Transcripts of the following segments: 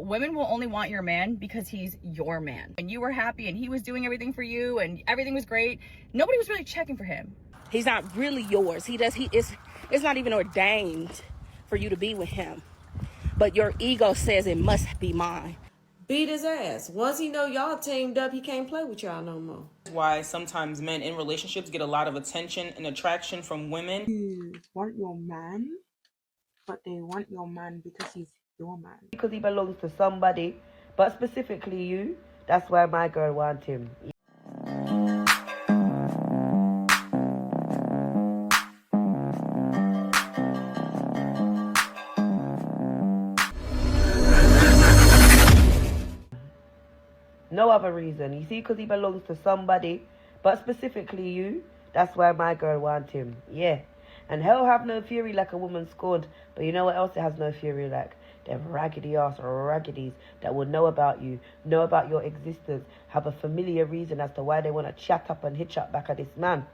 Women will only want your man because he's your man. And you were happy and he was doing everything for you and everything was great. Nobody was really checking for him. He's not really yours. It's not even ordained for you to be with him. But your ego says it must be mine. Beat his ass. Once he know y'all teamed up, he can't play with y'all no more. Why sometimes men in relationships get a lot of attention and attraction from women. You want your man, but they want your man because he's your man. Because he belongs to somebody, but specifically you. That's why my girl wants him. No other reason. You see, because he belongs to somebody, but specifically you. That's why my girl wants him. Yeah. And hell have no fury like a woman scorned. But you know what else it has no fury like? Them raggedy ass raggidies that will know about you, know about your existence, have a familiar reason as to why they want to chat up and hitch up back at this man.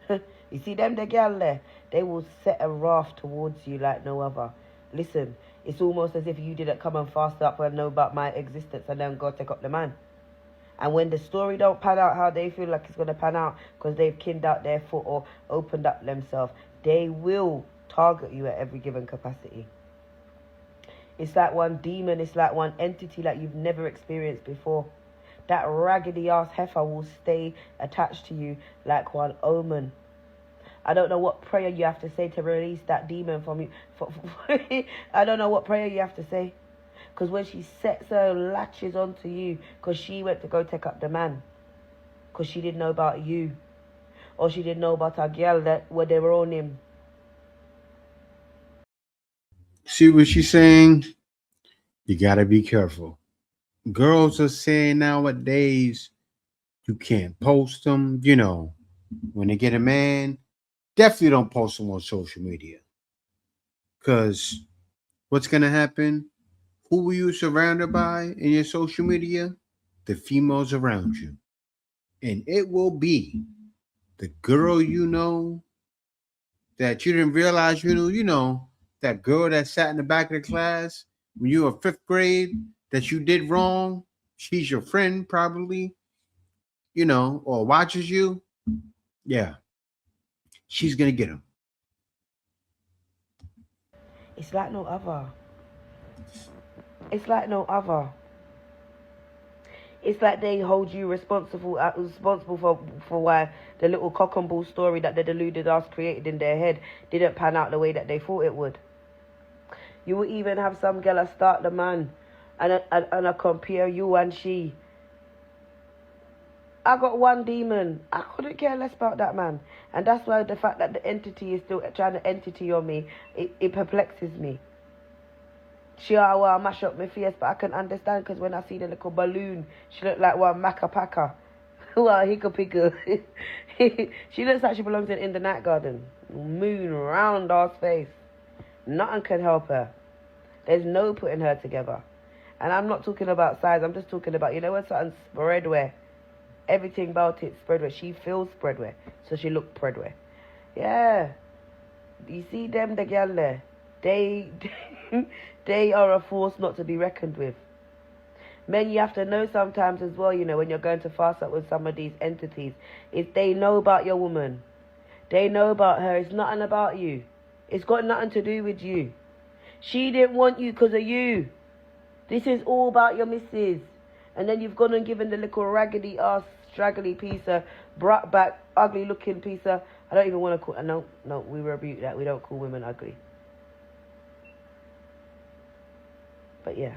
You see them, the girl there? They will set a raft towards you like no other. Listen, it's almost as if you didn't come and fast up and know about my existence and then go take up the man. And when the story don't pan out how they feel like it's going to pan out because they've kinned out their foot or opened up themselves, they will target you at every given capacity. It's like one demon, it's like one entity like you've never experienced before. That raggedy ass heifer will stay attached to you like one omen. I don't know what prayer you have to say to release that demon from you. I don't know what prayer you have to say. Because when she sets her latches onto you, because she went to go take up the man, because she didn't know about you, or she didn't know about a girl that where they were on him. See what she's saying? You gotta be careful. Girls are saying nowadays you can't post them. You know, when they get a man, definitely don't post them on social media. Because what's gonna happen? Who were you surrounded by in your social media? The females around you. And it will be the girl you know that you didn't realize you know, that girl that sat in the back of the class when you were 5th grade that you did wrong. She's your friend probably, you know, or watches you. Yeah. She's going to get him. It's like no other. It's like no other. It's like they hold you responsible for why the little cock and bull story that the deluded ass created in their head didn't pan out the way that they thought it would. You will even have some girl start the man and I compare you and she. I got one demon. I couldn't care less about that man. And that's why the fact that the entity is still trying to entity on me, it perplexes me. Sure, well, mash up my face, but I can understand because when I see the little balloon, she looked like one Maca Paca. Well, hiccup. She looks like she belongs in the night garden. Moon, round ass face. Nothing can help her. There's no putting her together. And I'm not talking about size, I'm just talking about, you know, when something's spreadwear. Everything about it spreadwear. She feels spreadwear, so she looked spreadwear. Yeah. You see them, the girl there? They are a force not to be reckoned with. Men, you have to know sometimes as well, you know, when you're going to fast up with some of these entities, is they know about your woman. They know about her. It's nothing about you. It's got nothing to do with you. She didn't want you because of you. This is all about your missus. And then you've gone and given the little raggedy ass, straggly piece of brought back, ugly looking piece of, I don't even want to call, no, we rebuke that. We don't call women ugly. But yeah,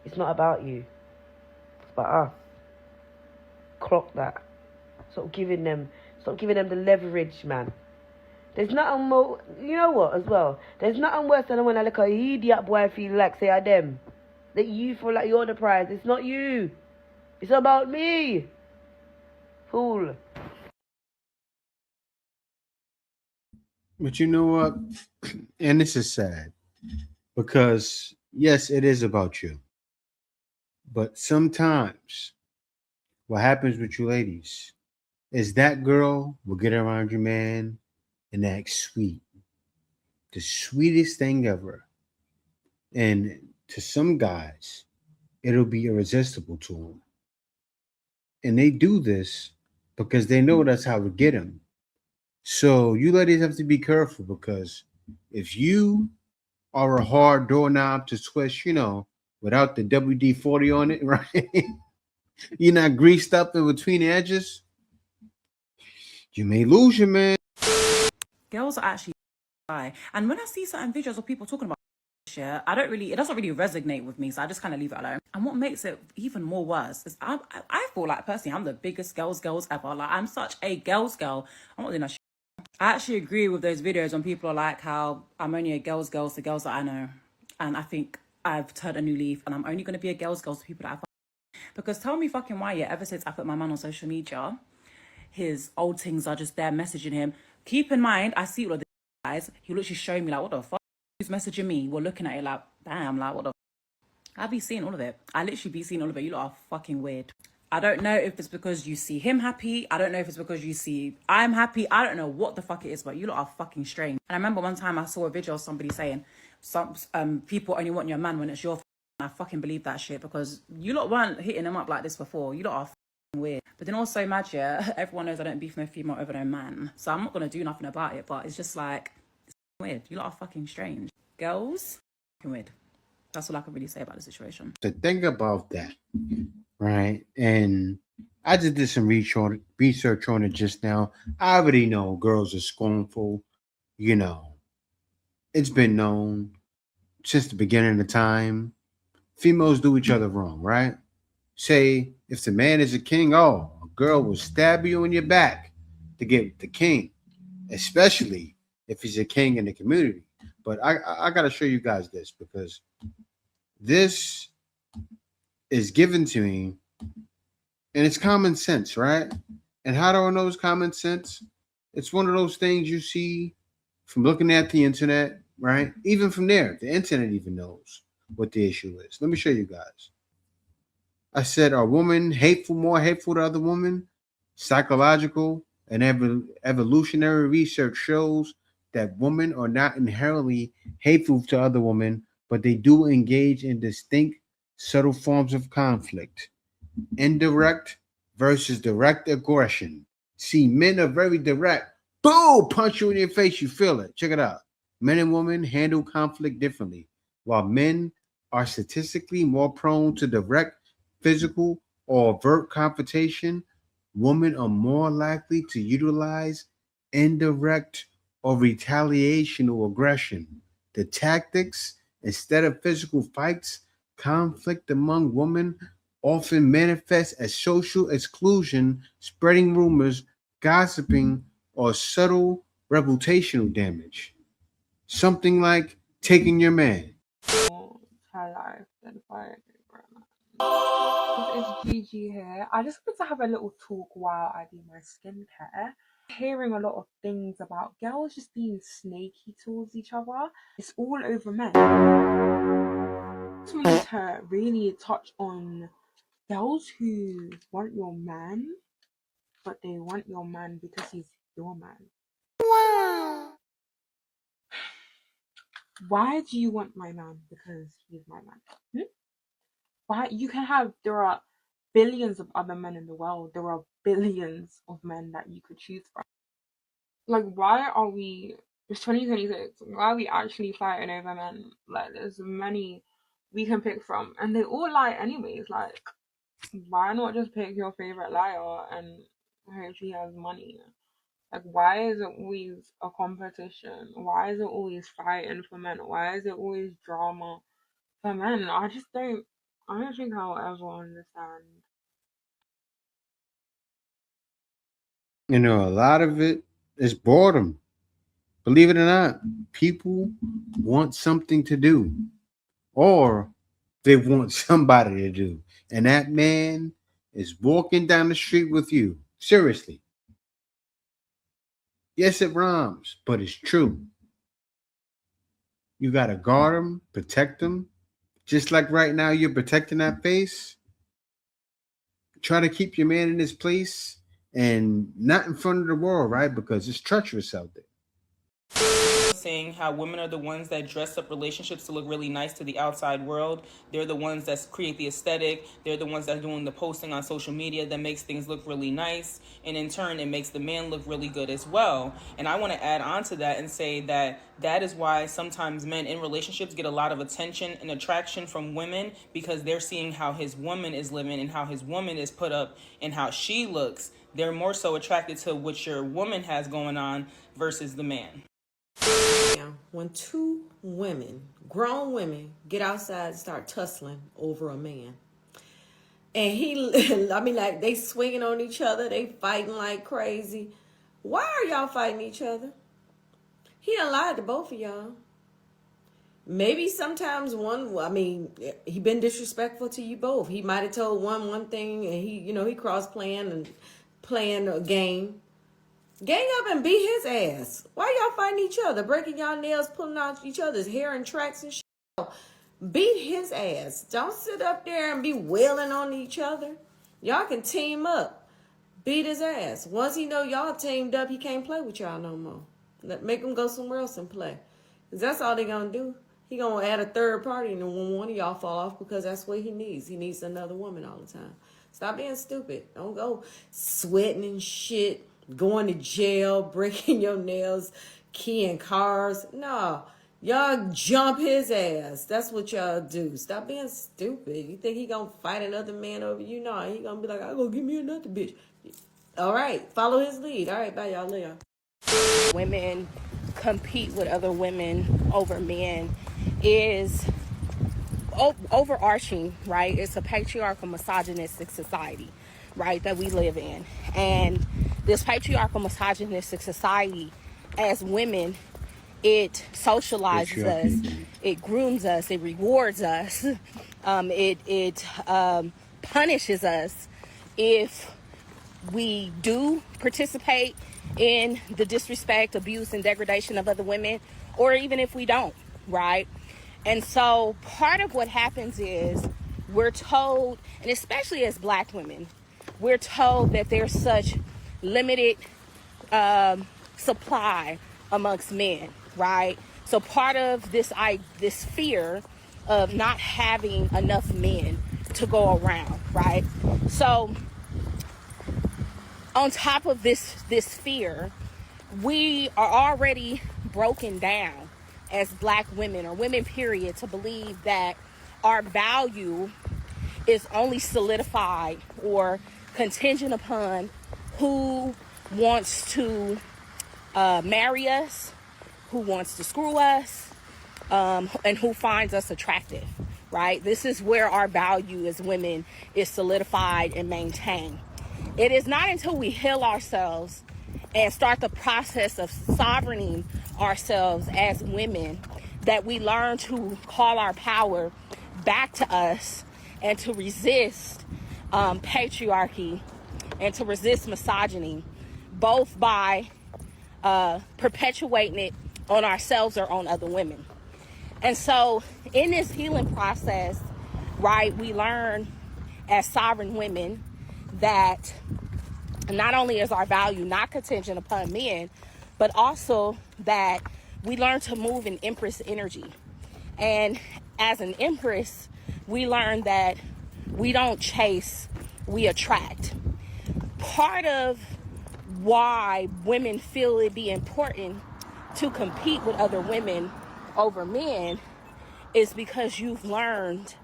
it's not about you. It's about us. Clock that. Stop giving them the leverage, man. There's nothing more, you know what, as well? There's nothing worse than when I look at an idiot boy feel like, say, I them. That you feel like you're the prize. It's not you. It's about me. Fool. But you know what? And this is sad. Because, yes, it is about you. But sometimes what happens with you ladies is that girl will get around your man and act sweet. The sweetest thing ever. And to some guys, it'll be irresistible to them. And they do this because they know that's how to get them. So you ladies have to be careful, because if you are a hard doorknob to twist, without the WD-40 on it, right? You're not greased up in between the edges, you may lose your man. Girls are actually shy. And when I see certain videos of people talking about shit, it doesn't really resonate with me, so I just kind of leave it alone. And what makes it even more worse is I feel like, personally, I'm the biggest girls ever. Like, I'm such a girls girl. I'm not doing that shit. I actually agree with those videos when people are like how I'm only a girls to girls that I know. And I think I've turned a new leaf, and I'm only going to be a girls to people that I fuck. Because tell me fucking why, yeah, ever since I put my man on social media, his old things are just there messaging him. Keep in mind, I see all of the guys. He literally showing me like, what the fuck? Who's messaging me? We're looking at it like, damn, like, what the fuck? I be seeing all of it. I literally be seeing all of it. You lot are fucking weird. I don't know if it's because you see him happy. I don't know if it's because you see I'm happy. I don't know what the fuck it is, but you lot are fucking strange. And I remember one time I saw a video of somebody saying, some people only want your man when it's your and I fucking believe that shit, because you lot weren't hitting him up like this before. You lot are fucking weird. But then also, mad, yeah, everyone knows I don't beef no female over no man. So I'm not going to do nothing about it, but it's just like, it's weird. You lot are fucking strange. Girls, fucking weird. That's all I can really say about the situation. To think about that, right? And I just did some research on it just now. I already know girls are scornful. It's been known since the beginning of time. Females do each other wrong, right? Say, if the man is a king, a girl will stab you in your back to get with the king, especially if he's a king in the community. But I got to show you guys this, because this is given to me, and it's common sense, right? And how do I know it's common sense? It's one of those things you see from looking at the internet, right? Even from there, the internet even knows what the issue is. Let me show you guys. I said, are women more hateful to other women? Psychological and evolutionary research shows that women are not inherently hateful to other women, but they do engage in distinct, subtle forms of conflict. Indirect versus direct aggression. See, men are very direct. Boom! Punch you in your face, you feel it. Check it out. Men and women handle conflict differently. While men are statistically more prone to direct, physical, or overt confrontation, women are more likely to utilize indirect or retaliational aggression. The tactics, instead of physical fights, conflict among women often manifests as social exclusion, spreading rumors, gossiping, or subtle reputational damage. Something like taking your man. Her life than fire. It's Gigi here. I just wanted to have a little talk while I do my skincare. Hearing a lot of things about girls just being snaky towards each other. It's all over men. I just wanted to really touch on girls who want your man, but they want your man because he's your man. Wow. Why do you want my man because he's my man? Why? There are billions of other men in the world. There are billions of men that you could choose from. Like, why are we, it's 2026, why are we actually fighting over men? Like, there's many we can pick from, and they all lie anyways. Like, why not just pick your favorite liar and hope she has money? Like, why is it always a competition? Why is it always fighting for men? Why is it always drama for men? I don't think I'll ever understand. A lot of it is boredom. Believe it or not, people want something to do, or they want somebody to do. And that man is walking down the street with you. Seriously. Yes, it rhymes, but it's true. You got to guard them, protect them. Just like right now, you're protecting that face. Try to keep your man in his place and not in front of the world, right? Because it's treacherous out there. saying how women are the ones that dress up relationships to look really nice to the outside world. They're the ones that create the aesthetic. They're the ones that are doing the posting on social media that makes things look really nice. And in turn, it makes the man look really good as well. And I want to add on to that and say that that is why sometimes men in relationships get a lot of attention and attraction from women, because they're seeing how his woman is living and how his woman is put up and how she looks. They're more so attracted to what your woman has going on versus the man. When two women, grown women, get outside and start tussling over a man, and like they swinging on each other, they fighting like crazy. Why are y'all fighting each other? He done lied to both of y'all. Maybe sometimes he been disrespectful to you both. He might have told one thing, and he cross-playing a game. Gang up and beat his ass. Why y'all fighting each other? Breaking y'all nails, pulling out each other's hair and tracks and shit. Beat his ass. Don't sit up there and be wailing on each other. Y'all can team up. Beat his ass. Once he know y'all teamed up, he can't play with y'all no more. Make him go somewhere else and play. Because that's all they gonna do. He gonna add a third party, and when one of y'all fall off, because that's what he needs. He needs another woman all the time. Stop being stupid. Don't go sweating and shit, going to jail, breaking your nails, keying cars. No, y'all jump his ass. That's what y'all do. Stop being stupid. You think he gonna fight another man over you? No, he gonna be like, I'm gonna give me another bitch. All right, follow his lead. All right, bye y'all. Later. Women compete with other women over men is overarching, right? It's a patriarchal, misogynistic society, right, that we live in. And this patriarchal, misogynistic society, as women, it socializes us, it grooms us, it rewards us, it punishes us if we do participate in the disrespect, abuse, and degradation of other women, or even if we don't, right? And so part of what happens is we're told, and especially as Black women, we're told that there's such limited supply amongst men, right? So part of this fear of not having enough men to go around, right? So on top of this fear, we are already broken down as Black women, or women period, to believe that our value is only solidified or contingent upon who wants to marry us, who wants to screw us, and who finds us attractive, right? This is where our value as women is solidified and maintained. It is not until we heal ourselves and start the process of sovereigning ourselves as women that we learn to call our power back to us and to resist patriarchy and to resist misogyny, both by perpetuating it on ourselves or on other women. And so in this healing process, right, we learn as sovereign women that not only is our value not contingent upon men, but also that we learn to move in Empress energy. And as an Empress, we learn that we don't chase, we attract. Part of why women feel it be important to compete with other women over men is because you've learned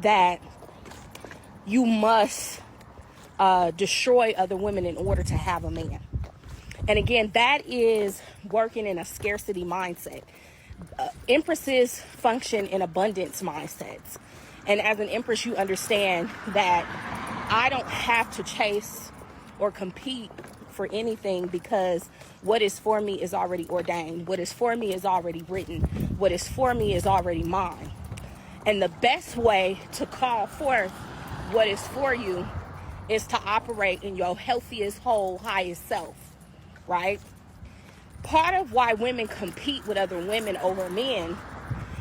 that you must destroy other women in order to have a man. And again, that is working in a scarcity mindset. Empresses function in abundance mindsets. And as an Empress, you understand that I don't have to chase or compete for anything, because what is for me is already ordained. What is for me is already written. What is for me is already mine. And the best way to call forth what is for you is to operate in your healthiest, whole, highest self, right? Part of why women compete with other women over men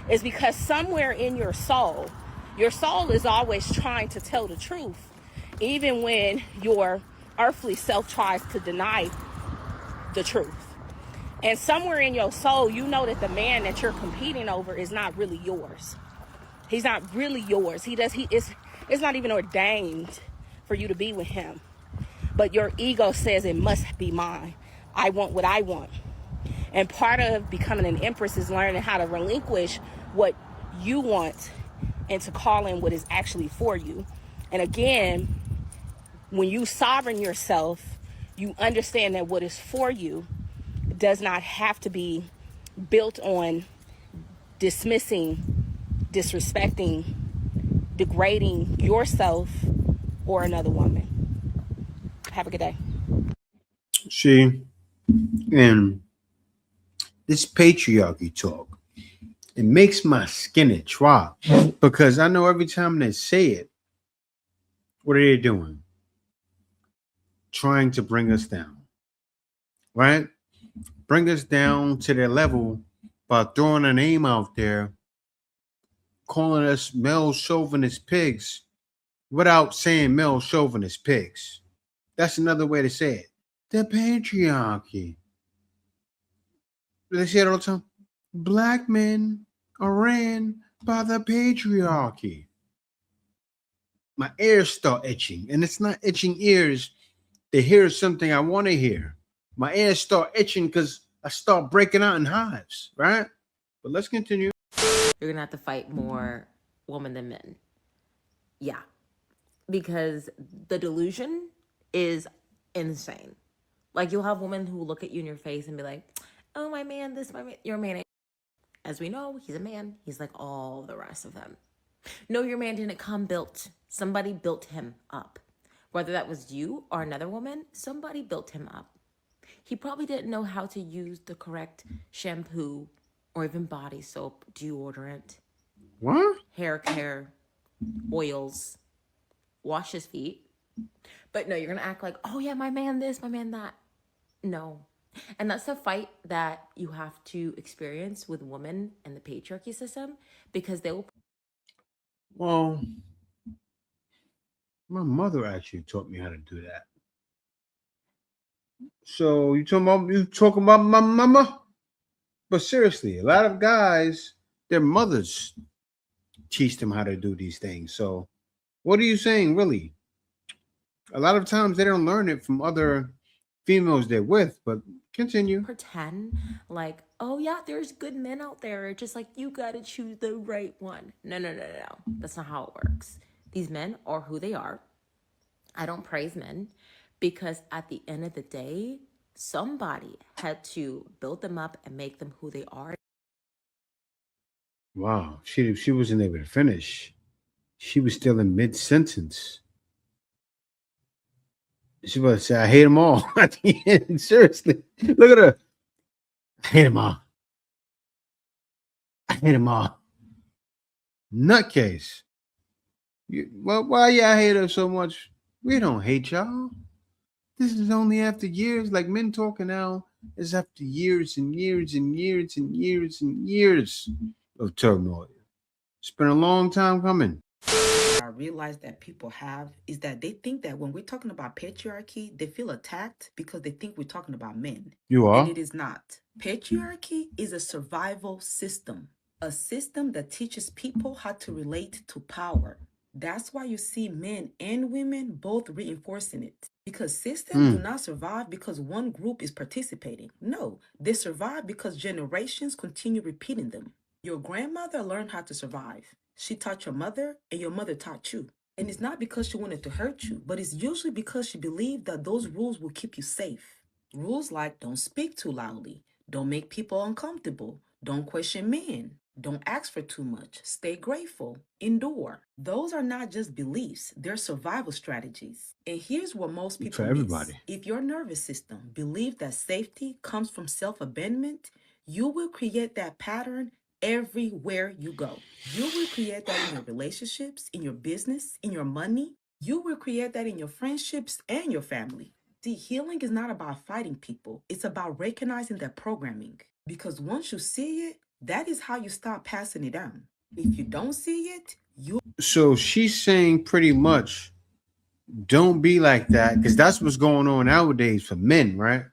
is because somewhere in your soul is always trying to tell the truth, even when your earthly self tries to deny the truth. And somewhere in your soul, you know that the man that you're competing over is not really yours. He's not really yours. It's not even ordained for you to be with him. But your ego says it must be mine. I want what I want. And part of becoming an empress is learning how to relinquish what you want and to call in what is actually for you. And again, when you sovereign yourself, you understand that what is for you does not have to be built on dismissing, disrespecting, degrading yourself or another woman. Have a good day. See, and this patriarchy talk, it makes my skin drop because I know every time they say it, what are they doing? Trying to bring us down, right? Bring us down to their level by throwing a name out there, calling us male chauvinist pigs without saying male chauvinist pigs. That's another way to say it. The patriarchy. They say it all the time. Black men are ran by the patriarchy. My ears start itching, and it's not itching ears to hear something I want to hear. My ears start itching because I start breaking out in hives, right? But let's continue. You're gonna have to fight more women than men. Yeah. Because the delusion is insane. Like, you'll have women who look at you in your face and be like, oh, my man, this, my man, your man ain't. As we know, he's a man. He's like all the rest of them. No, your man didn't come built. Somebody built him up. Whether that was you or another woman, somebody built him up. He probably didn't know how to use the correct shampoo or even body soap, deodorant, What? hair care, oils, wash his feet. But no, you're going to act like, oh yeah, my man this, my man that. No. And that's the fight that you have to experience with women in the patriarchy system, because they will. Well, my mother actually taught me how to do that. So you talking about my mama? But seriously, a lot of guys, their mothers teach them how to do these things. So what are you saying, really? A lot of times they don't learn it from other females they're with, but continue. Pretend like, oh yeah, there's good men out there. Just like, you got to choose the right one. No. That's not how it works. These men are who they are. I don't praise men because at the end of the day, somebody had to build them up and make them who they are. Wow, she wasn't able to finish. She was still in mid-sentence. She was about to say, I hate them all. At the end, seriously. Look at her. I hate them all. I hate them all. Nutcase. Well, why y'all hate her so much? We don't hate y'all. This is only after years, like men talking now, is after years and years and years and years and years of turmoil. It's been a long time coming. I realize that people have is that they think that when we're talking about patriarchy, they feel attacked because they think we're talking about men. You are? And it is not. Patriarchy is a survival system, a system that teaches people how to relate to power. That's why you see men and women both reinforcing it. Because systems do not survive because one group is participating. No, they survive because generations continue repeating them. Your grandmother learned how to survive. She taught your mother, and your mother taught you. And it's not because she wanted to hurt you, but it's usually because she believed that those rules will keep you safe. Rules like don't speak too loudly, don't make people uncomfortable, don't question men, don't ask for too much, stay grateful, endure. Those are not just beliefs, they're survival strategies. And here's what most people for everybody. miss. If your nervous system believes that safety comes from self-abandonment, you will create that pattern everywhere you go. You will create that in your relationships, in your business, in your money. You will create that in your friendships and your family. See, healing is not about fighting people. It's about recognizing that programming. Because once you see it, that is how you start passing it down. If you don't see it, you... So she's saying pretty much, don't be like that, because that's what's going on nowadays for men, right?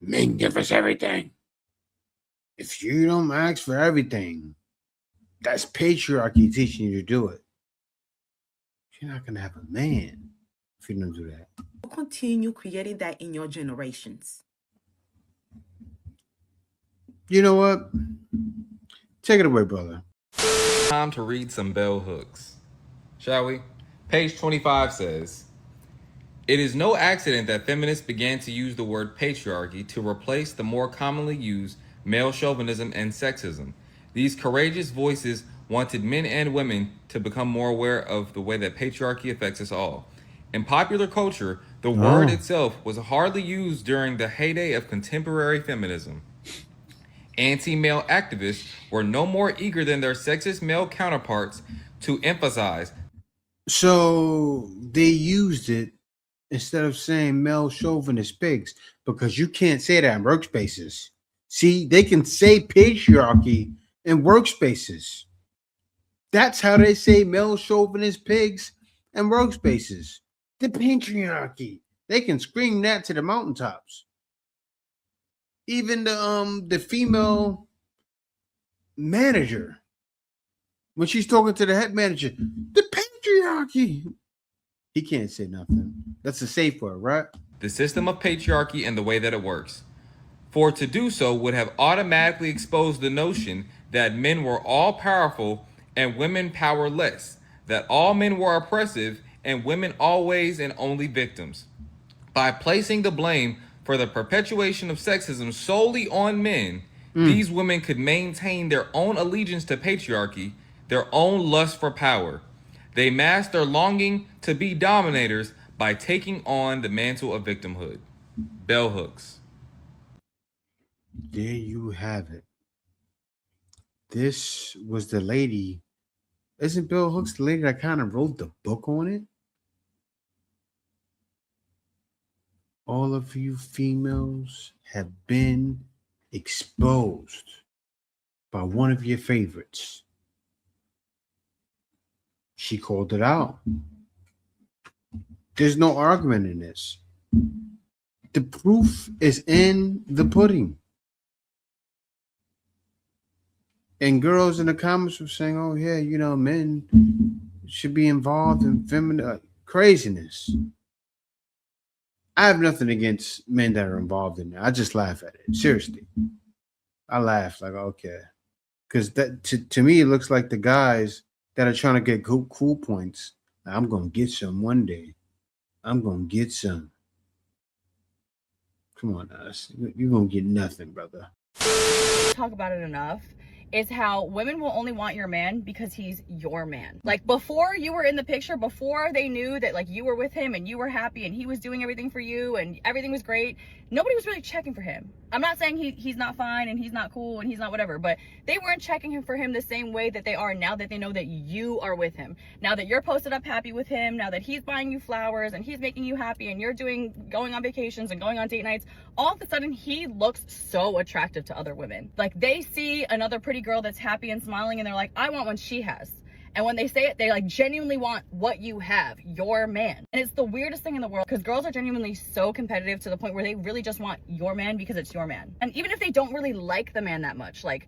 Men give us everything. If you don't ask for everything, that's patriarchy teaching you to do it. You're not gonna have a man if you don't do that. Continue creating that in your generations. You know what? Take it away, brother. Time to read some bell hooks. Shall we? Page 25 says, "It is no accident that feminists began to use the word patriarchy to replace the more commonly used male chauvinism and sexism. These courageous voices wanted men and women to become more aware of the way that patriarchy affects us all. In popular culture, the word itself was hardly used during the heyday of contemporary feminism. Anti-male activists were no more eager than their sexist male counterparts to emphasize." So they used it instead of saying male chauvinist pigs, because you can't say that in workspaces. See, they can say patriarchy in workspaces. That's how they say male chauvinist pigs in workspaces. The patriarchy. They can scream that to the mountaintops. Even the female manager, when she's talking to the head manager, the patriarchy. He can't say nothing. That's a safe word, right? The system of patriarchy and the way that it works. For to do so would have automatically exposed the notion that men were all powerful and women powerless, that all men were oppressive and women always and only victims. By placing the blame for the perpetuation of sexism solely on men, these women could maintain their own allegiance to patriarchy, their own lust for power. They masked their longing to be dominators by taking on the mantle of victimhood. Bell hooks. There you have it. This was the lady. Isn't Bill Hooks the lady that kind of wrote the book on it? All of you females have been exposed by one of your favorites. She called it out. There's no argument in this. The proof is in the pudding. And girls in the comments were saying, oh, yeah, you know, men should be involved in feminine craziness. I have nothing against men that are involved in it. I just laugh at it. Seriously. I laugh like, okay. Because that to me, it looks like the guys that are trying to get cool points. I'm going to get some one day. I'm going to get some. Come on, us. You're going to get nothing, brother. Talk about it enough is how women will only want your man because he's your man. Like, before you were in the picture, before they knew that like you were with him and you were happy and he was doing everything for you and everything was great, nobody was really checking for him. I'm not saying he's not fine and he's not cool and he's not whatever, but they weren't checking him for him the same way that they are now that they know that you are with him. Now that you're posted up happy with him, now that he's buying you flowers and he's making you happy and you're going on vacations and going on date nights, all of a sudden he looks so attractive to other women. Like, they see another pretty girl that's happy and smiling and they're like, I want what she has. And when they say it, they like genuinely want what you have, your man. And it's the weirdest thing in the world because girls are genuinely so competitive to the point where they really just want your man because it's your man. And even if they don't really like the man that much, like,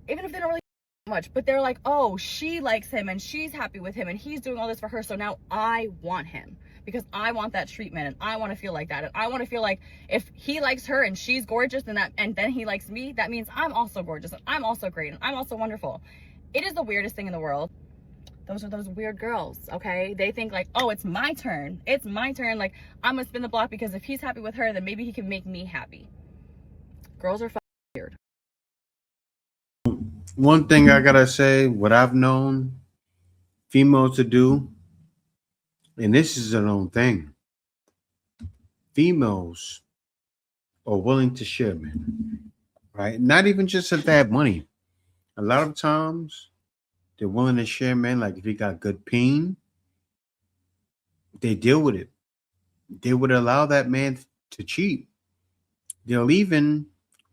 even if they don't really much, but they're like, oh, she likes him and she's happy with him and he's doing all this for her, so now I want him because I want that treatment and I want to feel like that, and I want to feel like if he likes her and she's gorgeous and then he likes me, that means I'm also gorgeous and I'm also great and I'm also wonderful. It is the weirdest thing in the world. Those are those weird girls, okay? They think like, oh, it's my turn. It's my turn. Like, I'm gonna spin the block because if he's happy with her, then maybe he can make me happy. Girls are weird. One thing I gotta say, what I've known females to do, and this is their own thing, females are willing to share men, right? Not even just if they have money. A lot of times, they're willing to share men. Like, if he got good peen, they deal with it. They would allow that man to cheat. They'll even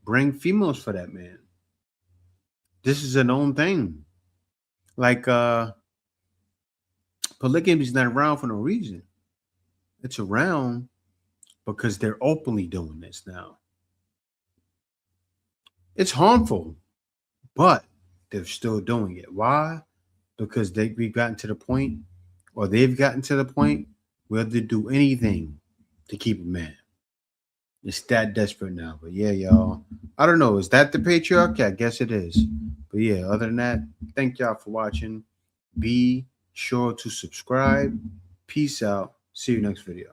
bring females for that man. This is a known thing. Like, polygamy is not around for no reason. It's around because they're openly doing this now. It's harmful, but they're still doing it. Why? Because we've gotten to the point, or they've gotten to the point where they do anything to keep a man. It's that desperate now. But yeah, y'all. I don't know. Is that the patriarchy? I guess it is. But yeah, other than that, thank y'all for watching. Be sure to subscribe. Peace out. See you next video.